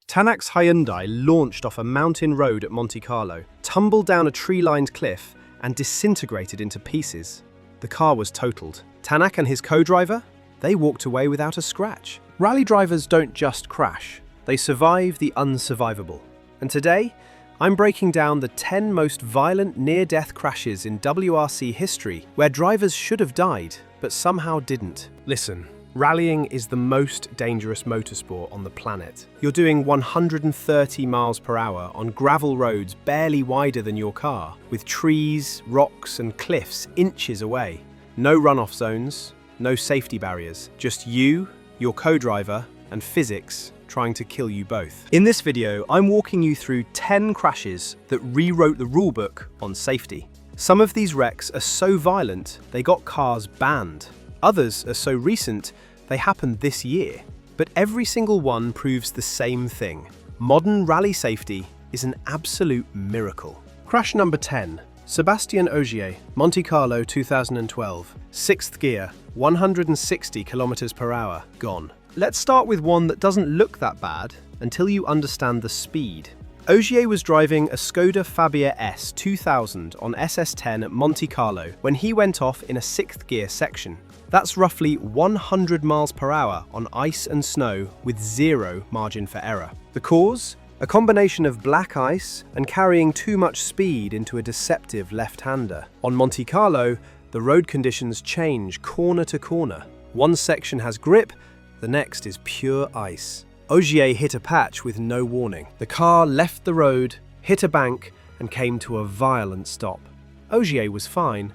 Tänak's Hyundai launched off a mountain road at Monte Carlo, tumbled down a tree-lined cliff, and disintegrated into pieces. The car was totaled. Tänak and his co-driver? They walked away without a scratch. Rally drivers don't just crash, they survive the unsurvivable. And today, I'm breaking down the 10 most violent near-death crashes in WRC history where drivers should have died, but somehow didn't. Listen. Rallying is the most dangerous motorsport on the planet. You're doing 130 miles per hour on gravel roads barely wider than your car, with trees, rocks and cliffs inches away. No runoff zones, no safety barriers, just you, your co-driver and physics trying to kill you both. In this video, I'm walking you through 10 crashes that rewrote the rulebook on safety. Some of these wrecks are so violent, they got cars banned. Others are so recent, they happened this year. But every single one proves the same thing. Modern rally safety is an absolute miracle. Crash number 10. Sébastien Ogier, Monte Carlo 2012. 6th gear, 160 kilometers per hour, gone. Let's start with one that doesn't look that bad until you understand the speed. Ogier was driving a Skoda Fabia S 2000 on SS10 at Monte Carlo when he went off in a 6th gear section. That's roughly 100 miles per hour on ice and snow with zero margin for error. The cause? A combination of black ice and carrying too much speed into a deceptive left-hander. On Monte Carlo, the road conditions change corner to corner. One section has grip, the next is pure ice. Ogier hit a patch with no warning. The car left the road, hit a bank, and came to a violent stop. Ogier was fine.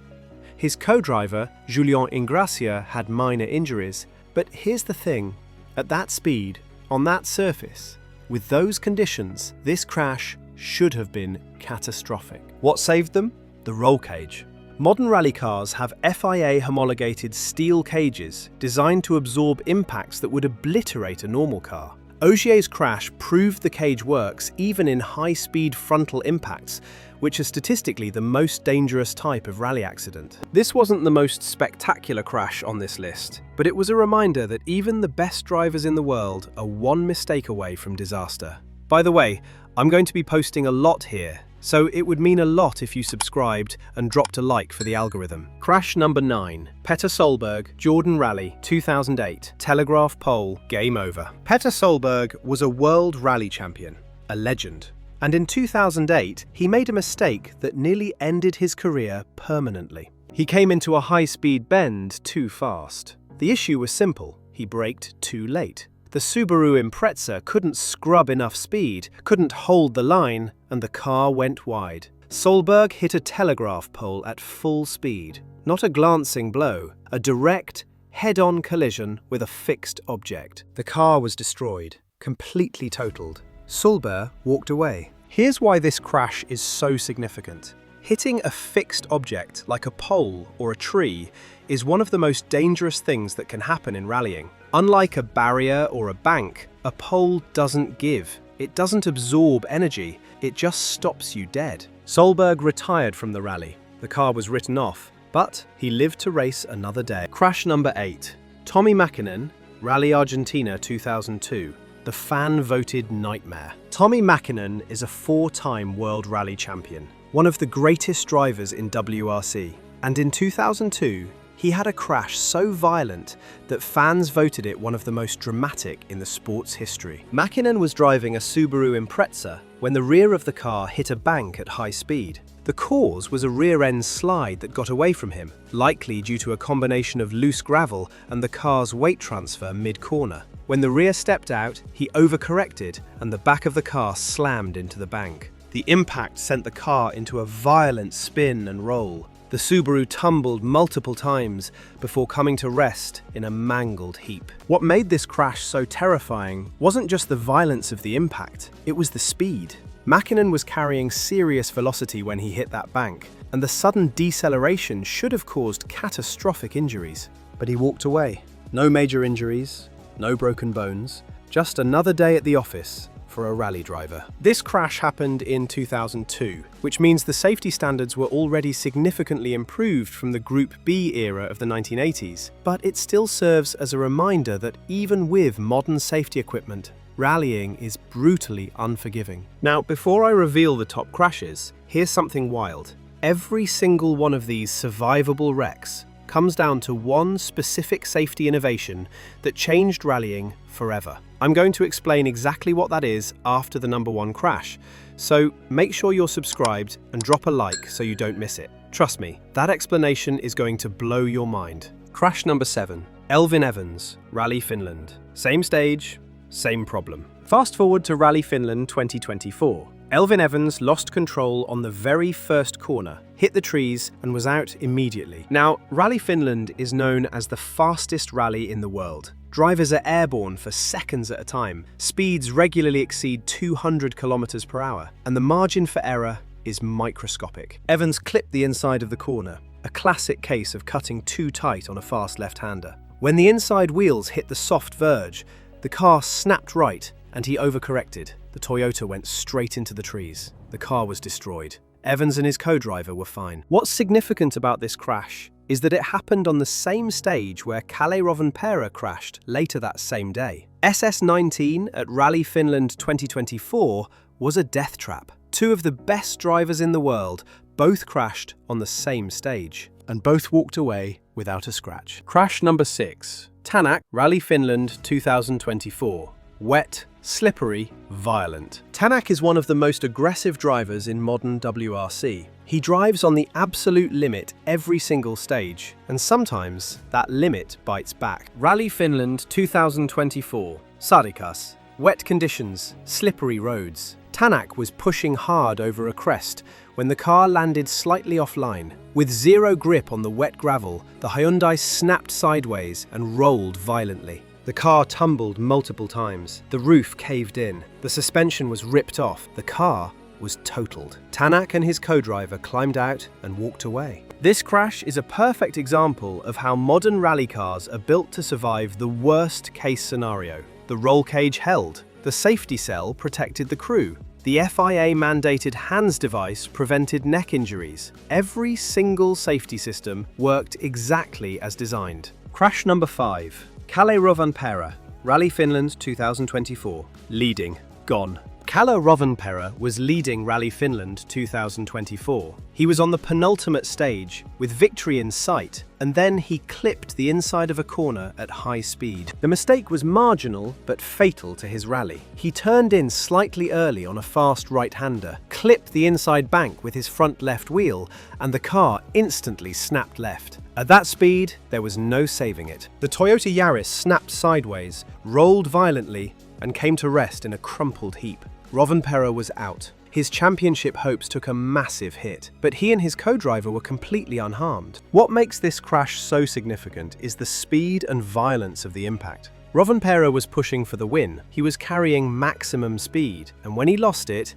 His co-driver, Julien Ingracia, had minor injuries. But here's the thing. At that speed, on that surface, with those conditions, this crash should have been catastrophic. What saved them? The roll cage. Modern rally cars have FIA-homologated steel cages designed to absorb impacts that would obliterate a normal car. Ogier's crash proved the cage works even in high-speed frontal impacts, which are statistically the most dangerous type of rally accident. This wasn't the most spectacular crash on this list, but it was a reminder that even the best drivers in the world are one mistake away from disaster. By the way, I'm going to be posting a lot here, so it would mean a lot if you subscribed and dropped a like for the algorithm. Crash number 9. Petter Solberg, Jordan Rally, 2008. Telegraph pole, game over. Petter Solberg was a world rally champion, a legend. And in 2008, he made a mistake that nearly ended his career permanently. He came into a high-speed bend too fast. The issue was simple. He braked too late. The Subaru Impreza couldn't scrub enough speed, couldn't hold the line, and the car went wide. Solberg hit a telegraph pole at full speed. Not a glancing blow, a direct, head-on collision with a fixed object. The car was destroyed, completely totaled. Solberg walked away. Here's why this crash is so significant. Hitting a fixed object like a pole or a tree is one of the most dangerous things that can happen in rallying. Unlike a barrier or a bank, a pole doesn't give. It doesn't absorb energy, it just stops you dead. Solberg retired from the rally. The car was written off, but he lived to race another day. Crash number 8. Tommi Mäkinen, Rally Argentina 2002. The fan-voted nightmare. Tommi Mäkinen is a 4-time World Rally Champion, one of the greatest drivers in WRC. And in 2002, he had a crash so violent that fans voted it one of the most dramatic in the sport's history. Mäkinen was driving a Subaru Impreza when the rear of the car hit a bank at high speed. The cause was a rear-end slide that got away from him, likely due to a combination of loose gravel and the car's weight transfer mid-corner. When the rear stepped out, he overcorrected and the back of the car slammed into the bank. The impact sent the car into a violent spin and roll. The Subaru tumbled multiple times before coming to rest in a mangled heap. What made this crash so terrifying wasn't just the violence of the impact, it was the speed. Mäkinen was carrying serious velocity when he hit that bank, and the sudden deceleration should have caused catastrophic injuries. But he walked away. No major injuries, no broken bones, just another day at the office for a rally driver. This crash happened in 2002, which means the safety standards were already significantly improved from the Group B era of the 1980s. But it still serves as a reminder that even with modern safety equipment, Rallying is brutally unforgiving. Now, before I reveal the top crashes, here's something wild. Every single one of these survivable wrecks comes down to one specific safety innovation that changed rallying forever. I'm going to explain exactly what that is after the number one crash, so make sure you're subscribed and drop a like so you don't miss it. Trust me, that explanation is going to blow your mind. Crash number 7. Elfyn Evans, Rally Finland. Same stage, same problem. Fast forward to Rally Finland 2024. Elfyn Evans lost control on the very first corner, hit the trees and was out immediately. Now, Rally Finland is known as the fastest rally in the world. Drivers are airborne for seconds at a time. Speeds regularly exceed 200 kilometers per hour, and the margin for error is microscopic. Evans clipped the inside of the corner, a classic case of cutting too tight on a fast left-hander. When the inside wheels hit the soft verge, the car snapped right and he overcorrected. The Toyota went straight into the trees. The car was destroyed. Evans and his co-driver were fine. What's significant about this crash is that it happened on the same stage where Kalle Rovanperä crashed later that same day. SS19 at Rally Finland 2024 was a death trap. Two of the best drivers in the world both crashed on the same stage, and both walked away without a scratch. Crash number 6. Tänak, Rally Finland 2024. Wet, slippery, violent. Tänak is one of the most aggressive drivers in modern WRC. He drives on the absolute limit every single stage, and sometimes that limit bites back. Rally Finland 2024. Sadikas. Wet conditions, slippery roads. Tänak was pushing hard over a crest when the car landed slightly offline. With zero grip on the wet gravel, the Hyundai snapped sideways and rolled violently. The car tumbled multiple times. The roof caved in. The suspension was ripped off. The car was totaled. Tänak and his co-driver climbed out and walked away. This crash is a perfect example of how modern rally cars are built to survive the worst-case scenario. The roll cage held. The safety cell protected the crew. The FIA-mandated hands device prevented neck injuries. Every single safety system worked exactly as designed. Crash number 5. Kalle Rovanperä, Rally Finland 2024. Leading, gone. Kalle Rovanperä was leading Rally Finland 2024. He was on the penultimate stage, with victory in sight, and then he clipped the inside of a corner at high speed. The mistake was marginal, but fatal to his rally. He turned in slightly early on a fast right-hander, clipped the inside bank with his front left wheel, and the car instantly snapped left. At that speed, there was no saving it. The Toyota Yaris snapped sideways, rolled violently, and came to rest in a crumpled heap. Rovanperä was out. His championship hopes took a massive hit, but he and his co-driver were completely unharmed. What makes this crash so significant is the speed and violence of the impact. Rovanperä was pushing for the win. He was carrying maximum speed, and when he lost it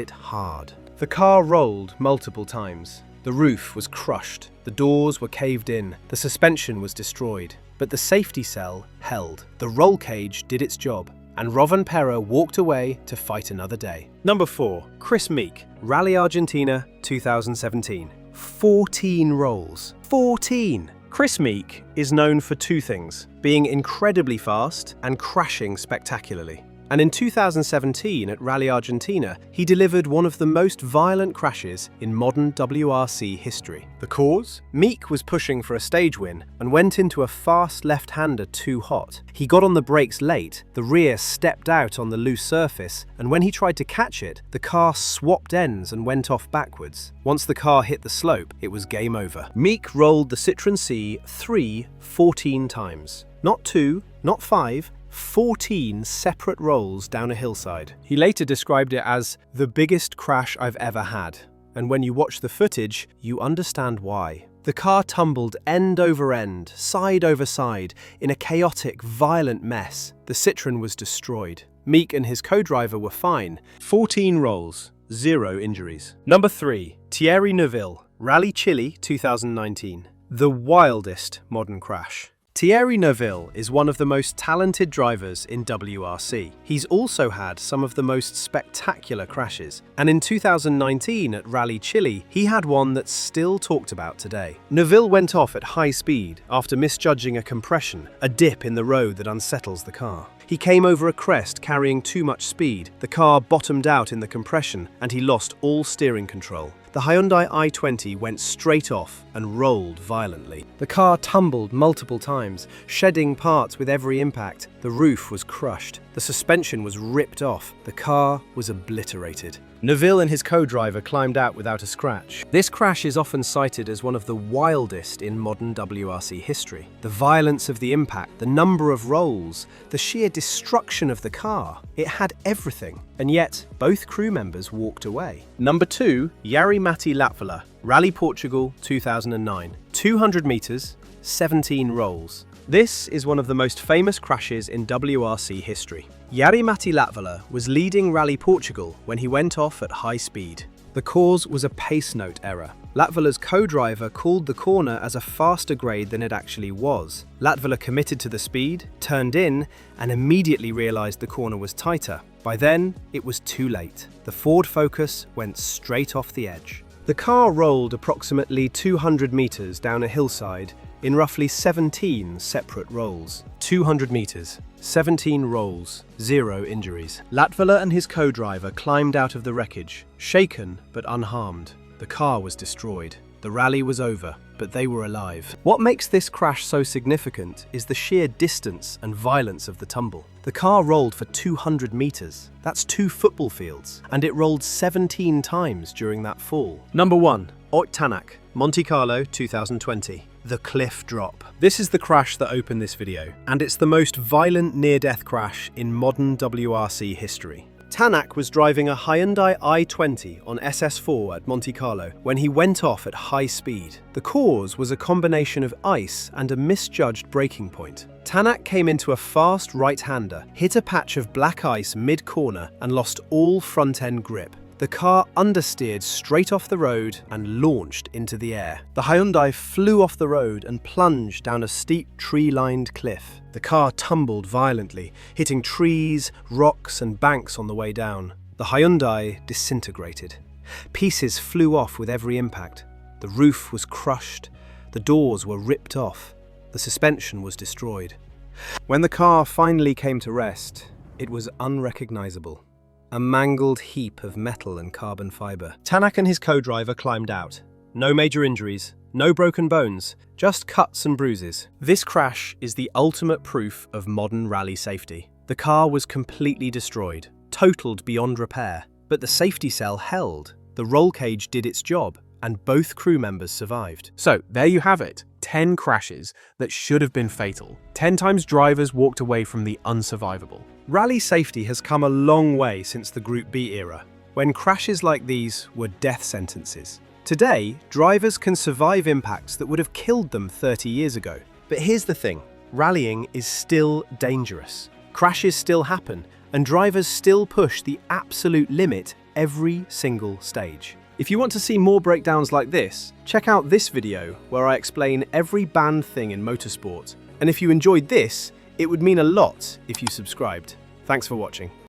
hard. The car rolled multiple times. The roof was crushed. The doors were caved in. The suspension was destroyed. But the safety cell held. The roll cage did its job, and Rovanperä walked away to fight another day. Number 4. Kris Meeke, Rally Argentina 2017. 14 rolls. 14! Kris Meeke is known for two things: being incredibly fast and crashing spectacularly. And in 2017 at Rally Argentina, he delivered one of the most violent crashes in modern WRC history. The cause? Meeke was pushing for a stage win and went into a fast left-hander too hot. He got on the brakes late, the rear stepped out on the loose surface, and when he tried to catch it, the car swapped ends and went off backwards. Once the car hit the slope, it was game over. Meeke rolled the Citroën C 14 times. Not 2, not 5, 14 separate rolls down a hillside. He later described it as the biggest crash I've ever had, and when you watch the footage, you understand why. The car tumbled end over end, side over side, in a chaotic, violent mess. The Citroën was destroyed. Meeke and his co-driver were fine. 14 rolls, 0 injuries. Number 3. Thierry Neuville, Rally Chile 2019. The wildest modern crash. Thierry Neuville is one of the most talented drivers in WRC. He's also had some of the most spectacular crashes, and in 2019 at Rally Chile, he had one that's still talked about today. Neuville went off at high speed after misjudging a compression, a dip in the road that unsettles the car. He came over a crest carrying too much speed. The car bottomed out in the compression and he lost all steering control. The Hyundai i20 went straight off and rolled violently. The car tumbled multiple times, shedding parts with every impact. The roof was crushed. The suspension was ripped off. The car was obliterated. Neville and his co-driver climbed out without a scratch. This crash is often cited as one of the wildest in modern WRC history. The violence of the impact, the number of rolls, the sheer destruction of the car. It had everything. And yet, both crew members walked away. Number 2, Jari-Matti Latvala, Rally Portugal 2009. 200 meters, 17 rolls. This is one of the most famous crashes in WRC history. Jari-Matti Latvala was leading Rally Portugal when he went off at high speed. The cause was a pace note error. Latvala's co-driver called the corner as a faster grade than it actually was. Latvala committed to the speed, turned in, and immediately realized the corner was tighter. By then, it was too late. The Ford Focus went straight off the edge. The car rolled approximately 200 meters down a hillside in roughly 17 separate rolls. 200 meters, 17 rolls, 0 injuries. Latvala and his co-driver climbed out of the wreckage, shaken but unharmed. The car was destroyed. The rally was over, but they were alive. What makes this crash so significant is the sheer distance and violence of the tumble. The car rolled for 200 meters. That's 2 football fields, and it rolled 17 times during that fall. Number 1, Ott Tänak, Monte Carlo 2020. The cliff drop. This is the crash that opened this video, and it's the most violent near-death crash in modern WRC history. Tänak was driving a Hyundai i20 on SS4 at Monte Carlo when he went off at high speed. The cause was a combination of ice and a misjudged braking point. Tänak came into a fast right-hander, hit a patch of black ice mid-corner and lost all front-end grip. The car understeered straight off the road and launched into the air. The Hyundai flew off the road and plunged down a steep tree-lined cliff. The car tumbled violently, hitting trees, rocks and banks on the way down. The Hyundai disintegrated. Pieces flew off with every impact. The roof was crushed. The doors were ripped off. The suspension was destroyed. When the car finally came to rest, it was unrecognizable. A mangled heap of metal and carbon fiber. Tänak and his co-driver climbed out. No major injuries, no broken bones, just cuts and bruises. This crash is the ultimate proof of modern rally safety. The car was completely destroyed, totaled beyond repair, but the safety cell held. The roll cage did its job, and both crew members survived. So, there you have it. 10 crashes that should have been fatal. 10 times drivers walked away from the unsurvivable. Rally safety has come a long way since the Group B era, when crashes like these were death sentences. Today, drivers can survive impacts that would have killed them 30 years ago. But here's the thing, rallying is still dangerous. Crashes still happen, and drivers still push the absolute limit every single stage. If you want to see more breakdowns like this, check out this video where I explain every banned thing in motorsport. And if you enjoyed this, it would mean a lot if you subscribed. Thanks for watching.